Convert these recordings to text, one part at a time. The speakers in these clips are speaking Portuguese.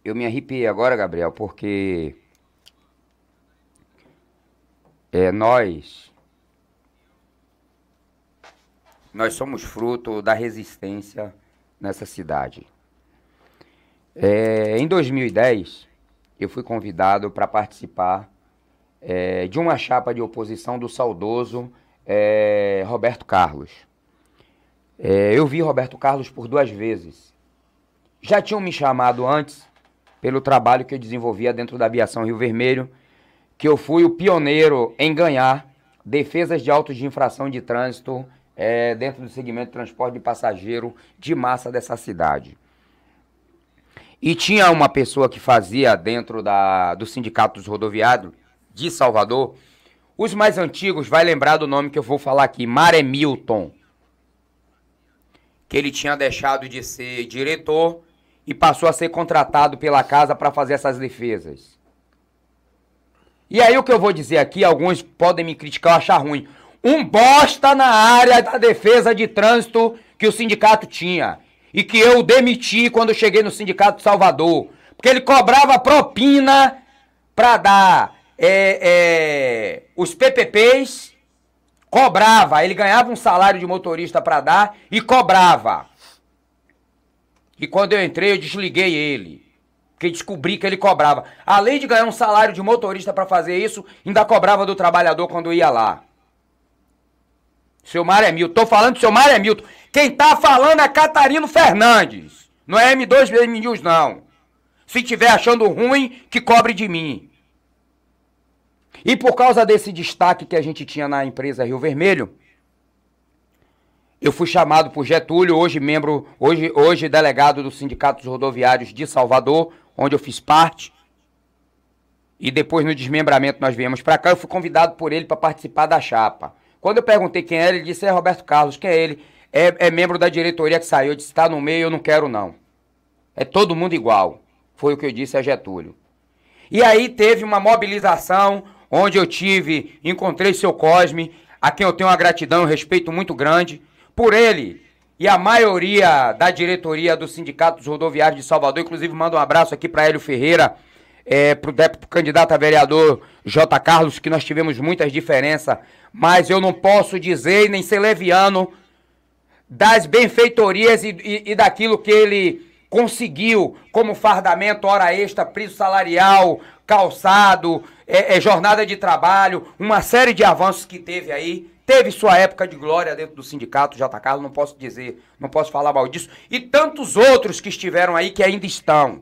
Eu me arrepiei agora, Gabriel, porque nós somos fruto da resistência nessa cidade. Em 2010, eu fui convidado para participar de uma chapa de oposição do saudoso Roberto Carlos. Eu vi Roberto Carlos por 2 vezes. Já tinham me chamado antes pelo trabalho que eu desenvolvia dentro da aviação Rio Vermelho, que eu fui o pioneiro em ganhar defesas de autos de infração de trânsito dentro do segmento de transporte de passageiro de massa dessa cidade. E tinha uma pessoa que fazia dentro do Sindicato dos Rodoviários de Salvador. Os mais antigos vai lembrar do nome que eu vou falar aqui, Maremilton. Que ele tinha deixado de ser diretor e passou a ser contratado pela casa para fazer essas defesas. E aí o que eu vou dizer aqui, alguns podem me criticar ou achar ruim. Um bosta na área da defesa de trânsito que o sindicato tinha. E que eu demiti quando cheguei no Sindicato de Salvador. Porque ele cobrava propina para dar os PPPs. Cobrava, ele ganhava um salário de motorista para dar e cobrava. E quando eu entrei, eu desliguei ele. Porque descobri que ele cobrava. Além de ganhar um salário de motorista para fazer isso, ainda cobrava do trabalhador quando ia lá. Seu Maremilton, tô falando do seu Maremilton. Quem tá falando é Catarino Fernandes. Não é M2 M News, não. Se tiver achando ruim, que cobre de mim. E por causa desse destaque que a gente tinha na empresa Rio Vermelho, eu fui chamado por Getúlio, hoje delegado do Sindicato dos Rodoviários de Salvador, onde eu fiz parte. E depois no desmembramento nós viemos para cá, eu fui convidado por ele para participar da chapa. Quando eu perguntei quem era, ele disse, Roberto Carlos, quem é ele? É membro da diretoria que saiu. Eu disse, tá no meio, eu não quero não. É todo mundo igual. Foi o que eu disse a Getúlio. E aí teve uma mobilização, onde eu encontrei seu Cosme, a quem eu tenho uma gratidão e um respeito muito grande, por ele e a maioria da diretoria do Sindicato dos Rodoviários de Salvador, inclusive mando um abraço aqui para Hélio Ferreira, pro candidato a vereador J. Carlos, que nós tivemos muitas diferenças, mas eu não posso dizer nem ser leviano das benfeitorias e daquilo que ele conseguiu como fardamento, hora extra, piso salarial, calçado, jornada de trabalho, uma série de avanços que teve aí. Teve sua época de glória dentro do sindicato, J. Carlos, não posso dizer, não posso falar mal disso. E tantos outros que estiveram aí que ainda estão.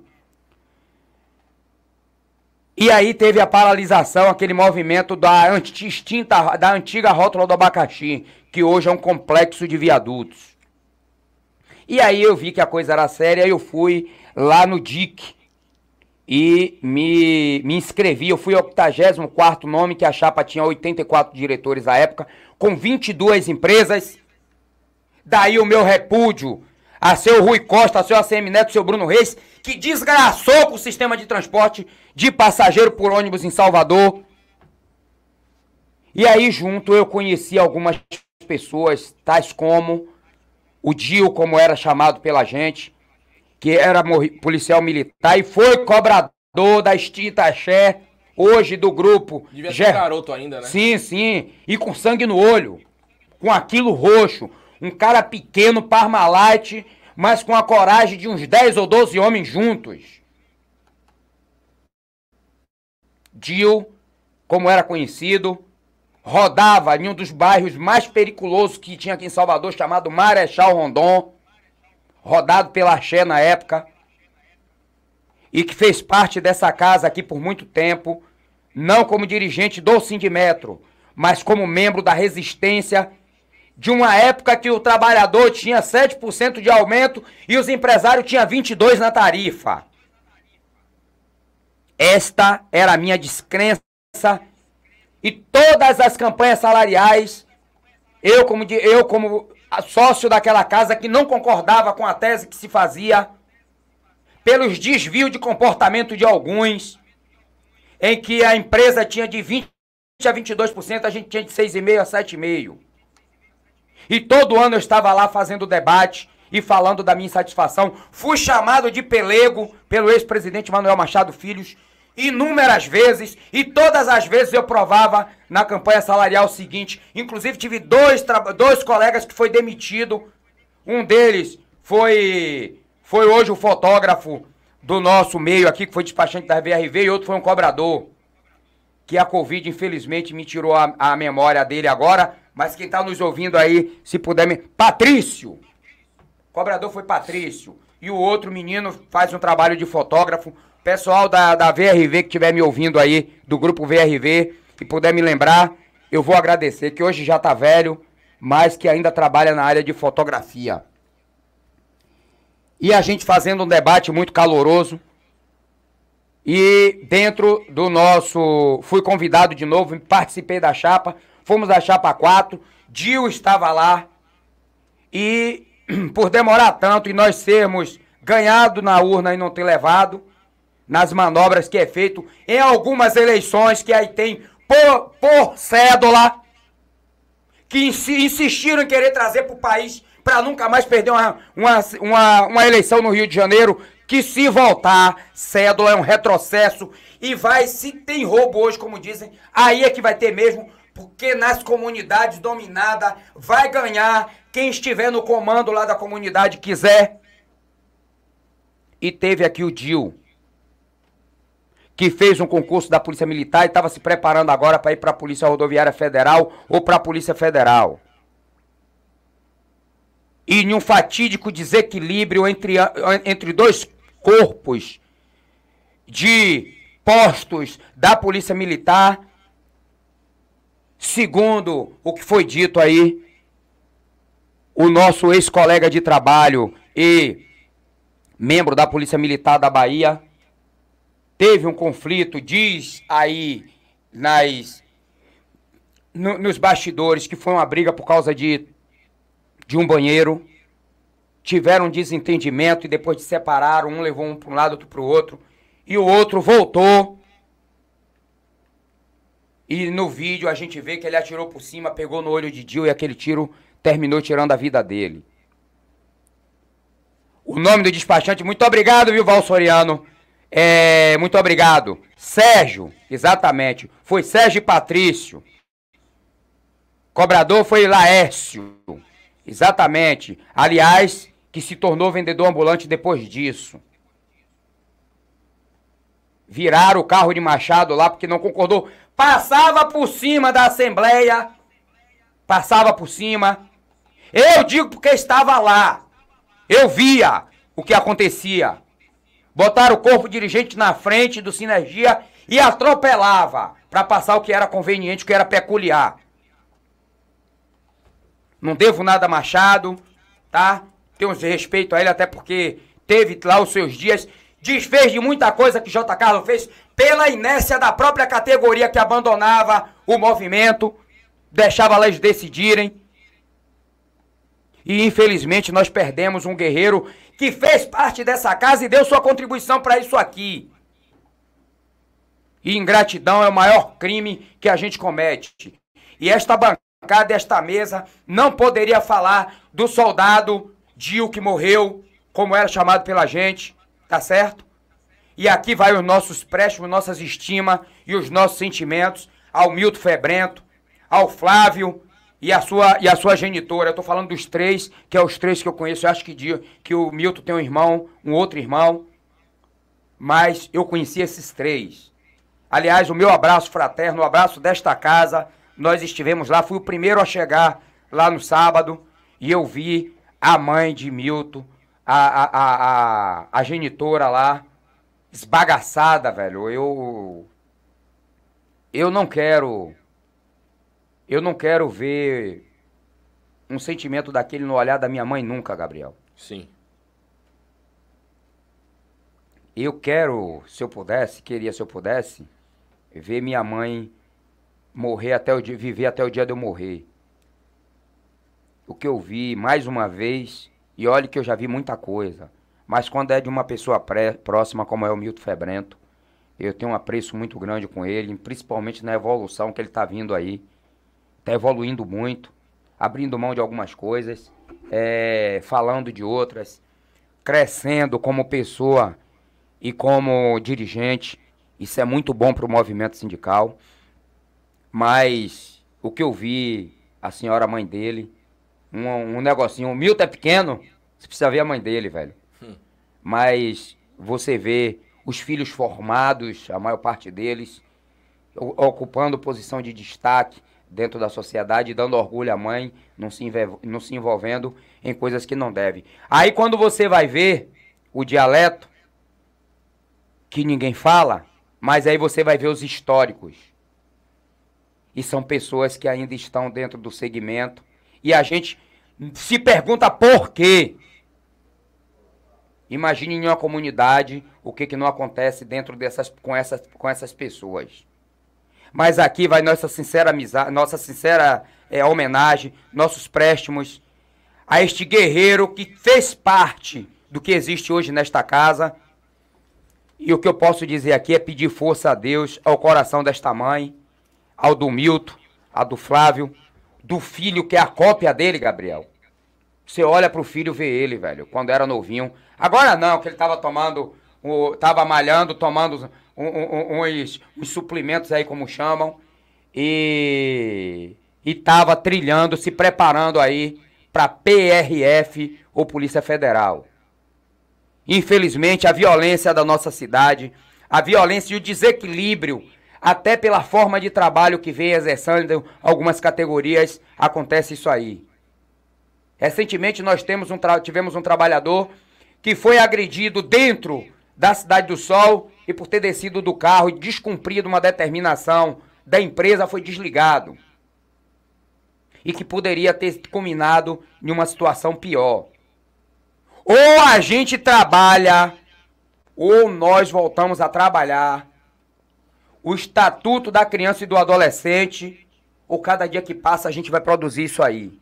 E aí teve a paralisação, aquele movimento da antiga rótula do abacaxi, que hoje é um complexo de viadutos. E aí eu vi que a coisa era séria, eu fui lá no DIC e me inscrevi. Eu fui ao 84º nome, que a chapa tinha 84 diretores à época, com 22 empresas. Daí o meu repúdio a seu Rui Costa, a seu ACM Neto, seu Bruno Reis, que desgraçou com o sistema de transporte de passageiro por ônibus em Salvador. E aí junto eu conheci algumas pessoas, tais como o Dio, como era chamado pela gente, que era policial militar e foi cobrador da extinta Axé, hoje do grupo. Devia ser garoto ainda, né? Sim, sim, e com sangue no olho, com aquilo roxo, um cara pequeno, Parmalat, mas com a coragem de uns 10 ou 12 homens juntos. Dio, como era conhecido, rodava em um dos bairros mais periculosos que tinha aqui em Salvador, chamado Marechal Rondon, rodado pela Axé na época, e que fez parte dessa casa aqui por muito tempo, não como dirigente do Sindimetro, mas como membro da resistência de uma época que o trabalhador tinha 7% de aumento e os empresários tinham 22% na tarifa. Esta era a minha descrença e todas as campanhas salariais, eu como sócio daquela casa que não concordava com a tese que se fazia, pelos desvios de comportamento de alguns, em que a empresa tinha de 20% a 22%, a gente tinha de 6,5% a 7,5%. E todo ano eu estava lá fazendo debate e falando da minha insatisfação. Fui chamado de pelego pelo ex-presidente Manuel Machado Filhos inúmeras vezes, e todas as vezes eu provava na campanha salarial o seguinte. Inclusive tive dois colegas que foi demitido. Um deles foi hoje o fotógrafo do nosso meio aqui, que foi despachante da VRV, e outro foi um cobrador, que a Covid infelizmente me tirou a memória dele agora, mas quem tá nos ouvindo aí, se puder me... Patrício! O cobrador foi Patrício. E o outro menino faz um trabalho de fotógrafo. Pessoal da VRV que estiver me ouvindo aí, do grupo VRV, e puder me lembrar, eu vou agradecer, que hoje já tá velho, mas que ainda trabalha na área de fotografia. E a gente fazendo um debate muito caloroso. E dentro do nosso... Fui convidado de novo, participei da chapa. Fomos da chapa 4. Dil estava lá. E por demorar tanto e nós sermos ganhado na urna e não ter levado, nas manobras que é feito em algumas eleições que aí tem por cédula, que insistiram em querer trazer para o país para nunca mais perder uma eleição no Rio de Janeiro, que se voltar, cédula é um retrocesso e vai, se tem roubo hoje, como dizem, aí é que vai ter mesmo, porque nas comunidades dominadas vai ganhar quem estiver no comando lá da comunidade quiser. E teve aqui o Dil, que fez um concurso da Polícia Militar e estava se preparando agora para ir para a Polícia Rodoviária Federal ou para a Polícia Federal. E em um fatídico desequilíbrio entre dois corpos de postos da Polícia Militar, segundo o que foi dito aí, o nosso ex-colega de trabalho e membro da Polícia Militar da Bahia, teve um conflito, diz aí nos bastidores, que foi uma briga por causa de um banheiro. Tiveram um desentendimento e depois de separaram, um levou um para um lado, outro para o outro, e o outro voltou. E no vídeo a gente vê que ele atirou por cima, pegou no olho de Dil e aquele tiro terminou tirando a vida dele. O nome do despachante, muito obrigado, viu, Val Soriano? Muito obrigado. Sérgio, exatamente. Foi Sérgio e Patrício. Cobrador foi Laércio. Exatamente. Aliás, que se tornou vendedor ambulante depois disso. Viraram o carro de Machado lá porque não concordou. Passava por cima da Assembleia. Passava por cima. Eu digo porque estava lá. Eu via o que acontecia. Botaram o corpo dirigente na frente do Sinergia e atropelava para passar o que era conveniente, o que era peculiar. Não devo nada a Machado, tá? Tenho respeito a ele, até porque teve lá os seus dias. Desfez de muita coisa que J. Carlos fez pela inércia da própria categoria que abandonava o movimento, deixava eles decidirem. E infelizmente nós perdemos um guerreiro que fez parte dessa casa e deu sua contribuição para isso aqui. E ingratidão é o maior crime que a gente comete. E esta bancada, esta mesa, não poderia falar do soldado Dil que morreu, como era chamado pela gente, tá certo? E aqui vai os nossos préstimos, nossas estimas e os nossos sentimentos ao Milton Febrento, ao Flávio e a sua genitora. Eu tô falando dos três, que é os três que eu conheço. Eu acho que o Milton tem um irmão, um outro irmão, mas eu conheci esses três. Aliás, o meu abraço fraterno, o abraço desta casa, nós estivemos lá, fui o primeiro a chegar lá no sábado e eu vi a mãe de Milton, a genitora lá, esbagaçada, velho. Eu não quero ver um sentimento daquele no olhar da minha mãe nunca, Gabriel. Sim. Eu quero, se eu pudesse, ver minha mãe morrer viver até o dia de eu morrer. O que eu vi, mais uma vez, e olha que eu já vi muita coisa, mas quando é de uma pessoa próxima, como é o Milton Febrento, eu tenho um apreço muito grande com ele, principalmente na evolução que ele está vindo aí. Está evoluindo muito, abrindo mão de algumas coisas. falando de outras, crescendo como pessoa e como dirigente. Isso é muito bom para o movimento sindical. Mas o que eu vi, a senhora mãe dele, um negocinho, o Milton é pequeno, você precisa ver a mãe dele, velho. Mas você vê os filhos formados, a maior parte deles, ocupando posição de destaque dentro da sociedade, dando orgulho à mãe, não se envolvendo em coisas que não deve. Aí quando você vai ver o dialeto, que ninguém fala, mas aí você vai ver os históricos. E são pessoas que ainda estão dentro do segmento. E a gente se pergunta por quê. Imagine em uma comunidade o que não acontece dentro com essas pessoas. Mas aqui vai nossa sincera amizade, nossa sincera homenagem, nossos préstimos a este guerreiro que fez parte do que existe hoje nesta casa. E o que eu posso dizer aqui é pedir força a Deus, ao coração desta mãe, ao do Milton, ao do Flávio, do filho que é a cópia dele, Gabriel. Você olha pro filho e vê ele, velho, quando era novinho. Agora não, que ele tava tava malhando, tomando uns suplementos aí, como chamam. E tava trilhando, se preparando aí pra PRF ou Polícia Federal. Infelizmente, a violência da nossa cidade, a violência e o desequilíbrio, até pela forma de trabalho que vem exercendo algumas categorias, acontece isso aí. Recentemente nós tivemos um trabalhador que foi agredido dentro da Cidade do Sol e por ter descido do carro e descumprido uma determinação da empresa foi desligado. E que poderia ter culminado em uma situação pior. Ou a gente trabalha, ou nós voltamos a trabalhar o Estatuto da Criança e do Adolescente, ou cada dia que passa a gente vai produzir isso aí.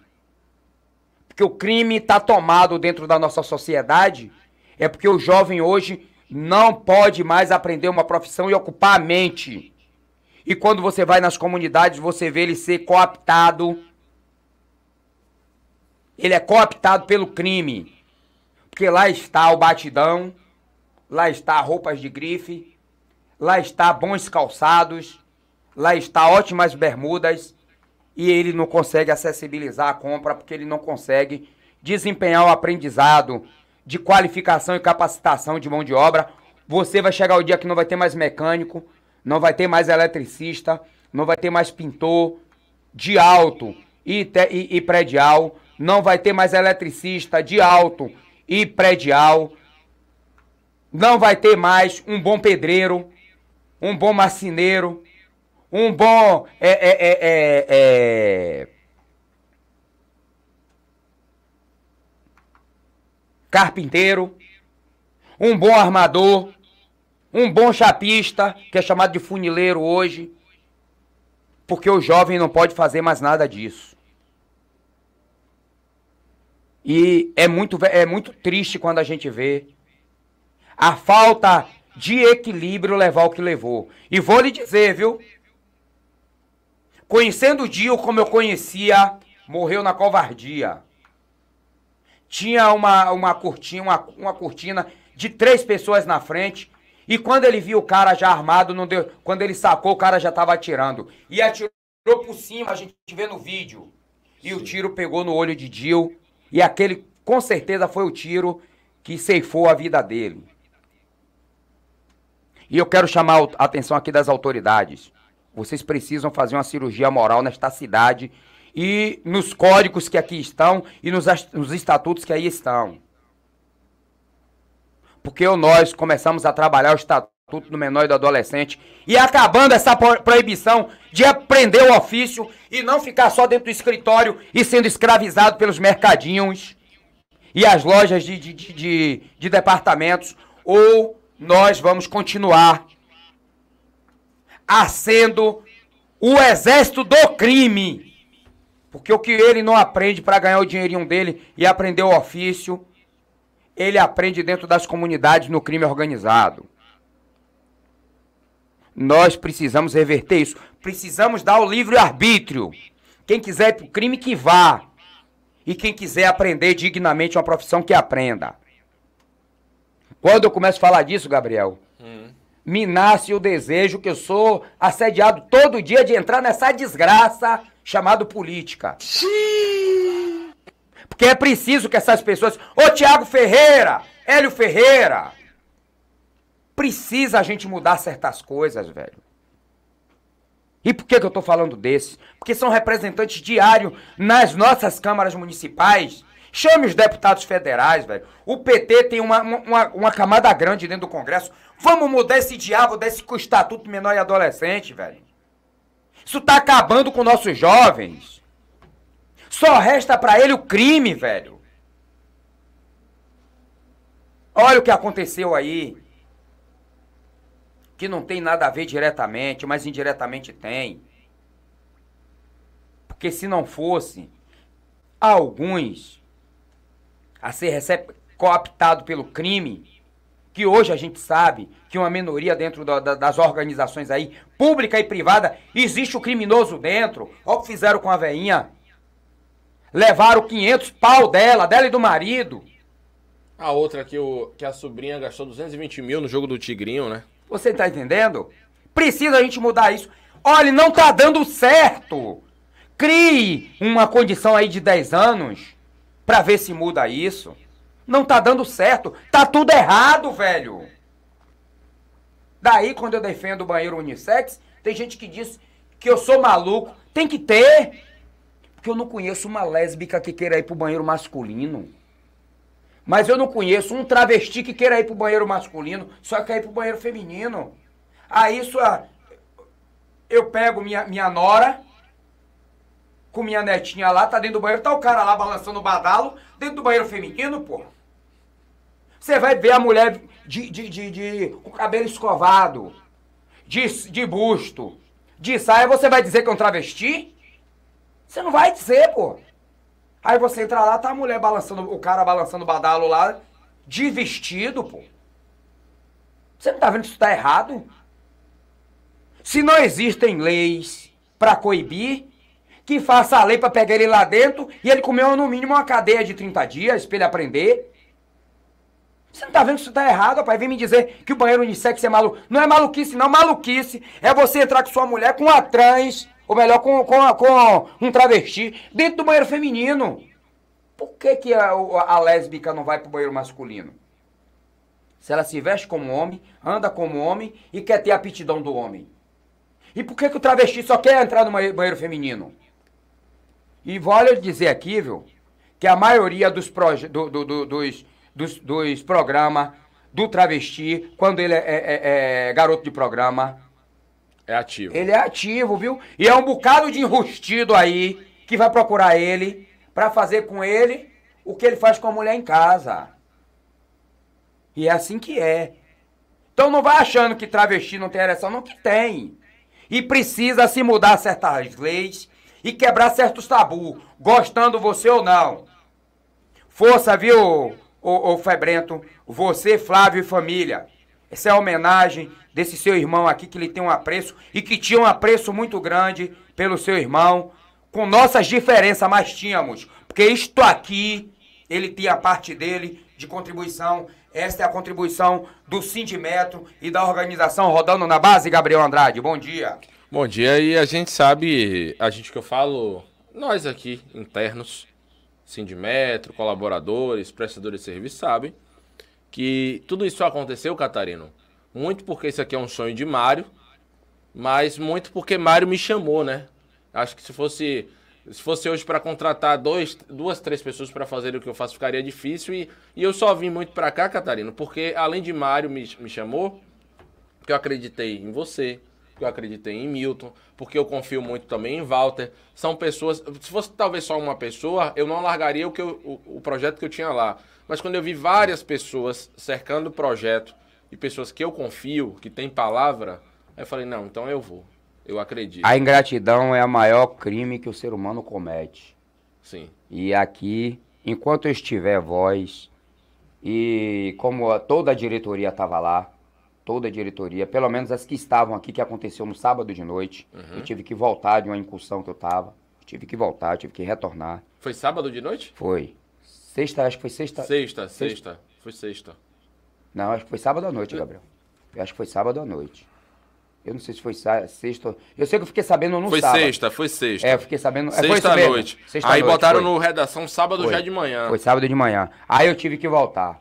Porque o crime está tomado dentro da nossa sociedade, é porque o jovem hoje não pode mais aprender uma profissão e ocupar a mente. E quando você vai nas comunidades, você vê ele ser cooptado. Ele é cooptado pelo crime. Porque lá está o batidão, lá está roupas de grife, lá está bons calçados, lá está ótimas bermudas, e ele não consegue acessibilizar a compra porque ele não consegue desempenhar o aprendizado de qualificação e capacitação de mão de obra. Você vai chegar o dia que não vai ter mais mecânico, não vai ter mais eletricista, não vai ter mais pintor de alto e predial, não vai ter mais eletricista de alto e predial, não vai ter mais um bom pedreiro, um bom marceneiro, um bom carpinteiro, um bom armador, um bom chapista, que é chamado de funileiro hoje, porque o jovem não pode fazer mais nada disso. E é muito triste quando a gente vê a falta de equilíbrio levar o que levou. E vou lhe dizer, viu? Conhecendo o Dio como eu conhecia, morreu na covardia. Tinha uma cortina de 3 pessoas na frente. E quando ele viu o cara já armado, não deu. Quando ele sacou, o cara já estava atirando. E atirou por cima, a gente vê no vídeo. E sim, o tiro pegou no olho de Dio. E aquele, com certeza, foi o tiro que ceifou a vida dele. E eu quero chamar a atenção aqui das autoridades. Vocês precisam fazer uma cirurgia moral nesta cidade e nos códigos que aqui estão e nos estatutos que aí estão. Porque nós começamos a trabalhar o Estatuto do Menor e do Adolescente e acabando essa proibição de aprender o ofício e não ficar só dentro do escritório e sendo escravizado pelos mercadinhos e as lojas de departamentos, ou nós vamos continuar sendo o exército do crime. Porque o que ele não aprende para ganhar o dinheirinho dele e aprender o ofício, ele aprende dentro das comunidades no crime organizado. Nós precisamos reverter isso. Precisamos dar o livre-arbítrio. Quem quiser ir pro crime, que vá. E quem quiser aprender dignamente uma profissão, que aprenda. Quando eu começo a falar disso, Gabriel, me nasce o desejo que eu sou assediado todo dia de entrar nessa desgraça chamada política. Porque é preciso que essas pessoas... Ô Tiago Ferreira, Hélio Ferreira, precisa a gente mudar certas coisas, velho. E por que eu tô falando desses? Porque são representantes diários nas nossas câmaras municipais. Chame os deputados federais, velho. O PT tem uma camada grande dentro do Congresso. Vamos mudar esse diabo desse estatuto menor e adolescente, velho. Isso tá acabando com nossos jovens. Só resta pra ele o crime, velho. Olha o que aconteceu aí. Que não tem nada a ver diretamente, mas indiretamente tem. Porque se não fosse, alguns a ser cooptado pelo crime, que hoje a gente sabe que uma minoria dentro das organizações aí, pública e privada, existe o criminoso dentro. Olha o que fizeram com a veinha. Levaram 500 pau dela e do marido. A outra que a sobrinha gastou 220 mil no jogo do Tigrinho, né? Você tá entendendo? Precisa a gente mudar isso. Olha, não tá dando certo. Crie uma condição aí de 10 anos pra ver se muda isso. Não tá dando certo. Tá tudo errado, velho. Daí, quando eu defendo o banheiro unissex, tem gente que diz que eu sou maluco. Tem que ter. Porque eu não conheço uma lésbica que queira ir pro banheiro masculino. Mas eu não conheço um travesti que queira ir pro banheiro masculino, só quer ir pro banheiro feminino. Aí eu pego minha nora, com minha netinha lá, tá dentro do banheiro, tá o cara lá balançando o badalo, dentro do banheiro feminino, pô. Você vai ver a mulher com cabelo escovado, de busto, de saia, você vai dizer que é um travesti? Você não vai dizer, pô. Aí você entra lá, tá a mulher balançando, o cara balançando o badalo lá, de vestido, pô. Você não tá vendo que isso tá errado? Se não existem leis pra coibir, que faça a lei pra pegar ele lá dentro e ele comer no mínimo uma cadeia de 30 dias pra ele aprender. Você não tá vendo que isso tá errado, rapaz? Vem me dizer que o banheiro unissex é maluco. Não é maluquice, não. Maluquice é você entrar com sua mulher com uma trans, ou melhor, com um travesti, dentro do banheiro feminino. Por que a lésbica não vai pro banheiro masculino? Se ela se veste como homem, anda como homem e quer ter a aptidão do homem. E por que o travesti só quer entrar no banheiro feminino? E vou lhe dizer aqui, viu, que a maioria dos programas do travesti, quando ele é garoto de programa... É ativo. Ele é ativo, viu? E é um bocado de enrustido aí que vai procurar ele pra fazer com ele o que ele faz com a mulher em casa. E é assim que é. Então não vai achando que travesti não tem ereção, não, que tem. E precisa se mudar certas leis e quebrar certos tabus, gostando você ou não. Força, viu, ô Febrento? Você, Flávio e família. Essa é a homenagem desse seu irmão aqui, que ele tem um apreço e que tinha um apreço muito grande pelo seu irmão, com nossas diferenças, mas tínhamos. Porque isto aqui, ele tinha a parte dele de contribuição. Esta é a contribuição do Sindimetro e da organização Rodando na Base, Gabriel Andrade. Bom dia. Bom dia, e a gente sabe, que eu falo, nós aqui, internos, Sindimetro, colaboradores, prestadores de serviço, sabem que tudo isso aconteceu, Catarino, muito porque isso aqui é um sonho de Mário, mas muito porque Mário me chamou, né? Acho que se fosse hoje para contratar duas, três pessoas para fazer o que eu faço, ficaria difícil. E eu só vim muito para cá, Catarino, porque além de Mário me chamou, que eu acreditei em você, que eu acreditei em Milton, porque eu confio muito também em Walter. São pessoas... Se fosse talvez só uma pessoa, eu não largaria o projeto que eu tinha lá. Mas quando eu vi várias pessoas cercando o projeto e pessoas que eu confio, que têm palavra, aí eu falei, não, então eu vou. Eu acredito. A ingratidão é o maior crime que o ser humano comete. Sim. E aqui, enquanto eu estiver voz, e como toda a diretoria estava lá, toda a diretoria, pelo menos as que estavam aqui, que aconteceu no sábado de noite, eu tive que voltar de uma incursão que eu estava, Tive que voltar, tive que retornar. Foi sábado de noite? Foi. Sexta, acho que foi sexta. Sexta. Foi sexta. Não, acho que foi sábado à noite, Gabriel. Eu acho que foi sábado à noite. Eu não sei se foi sexta. Eu sei que eu fiquei sabendo no sábado. Foi sexta. É, eu fiquei sabendo. Sexta à noite. Sexta aí noite, botaram foi. no redação sábado já de manhã. Foi sábado de manhã. Aí eu tive que voltar.